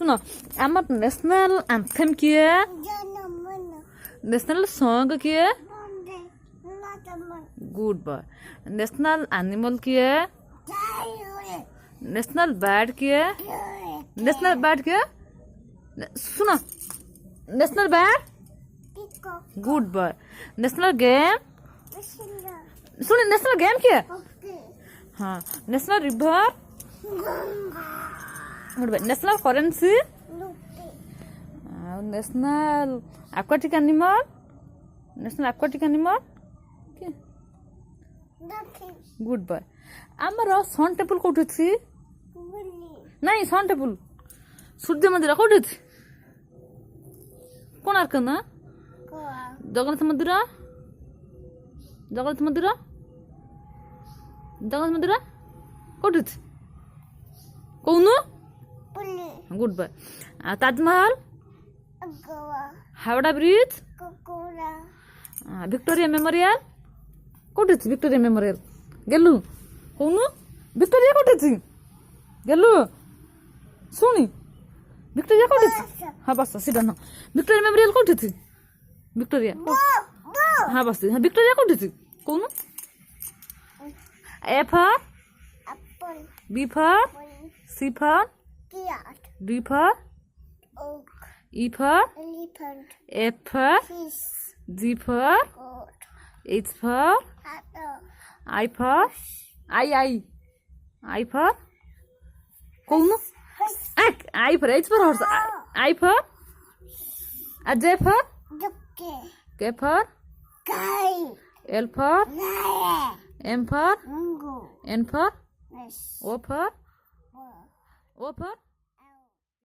सुनो आमर national anthem किए नेशनल सॉन्ग किए गुड बॉय नेशनल एनिमल किए नेशनल बर्ड किए नेशनल बर्ड किए सुनो national bird good boy national game सुनो नेशनल गेम किए हाँ national river good boy national currency national aquatic animal national aquatic animal good boy आमर sun temple Kaut अच्छी नहीं सन टेम्पल सूर्य मंदिर कौट अच्छी कोणार्क ना जगन्नाथ मंदिर जगन्नाथ मंदिर जगन्नाथ मंदिर कौट अच्छी कौन good boy Taj Mahal Howrah Bridge Victoria Memorial कौट अच्छी विक्टोरिया मेमोरियल गेलु कौन विक्टोरिया कौट अच्छी गेलु शुणी विक्टोरिया कौट अच्छी हाँ बस सीधा ना विक्टोरिया मेमोरियल कौट अच्छी विक्टोरिया हाँ बस हाँ विक्टोरिया कौट अच्छी कौन A for B for C for D for E for elephant, F for fish, G for goat, H for apple, I for I for कौन I for H for horse I for J for ducky, K for kite, L for lion, M for mango, N for fish, O for bird. O for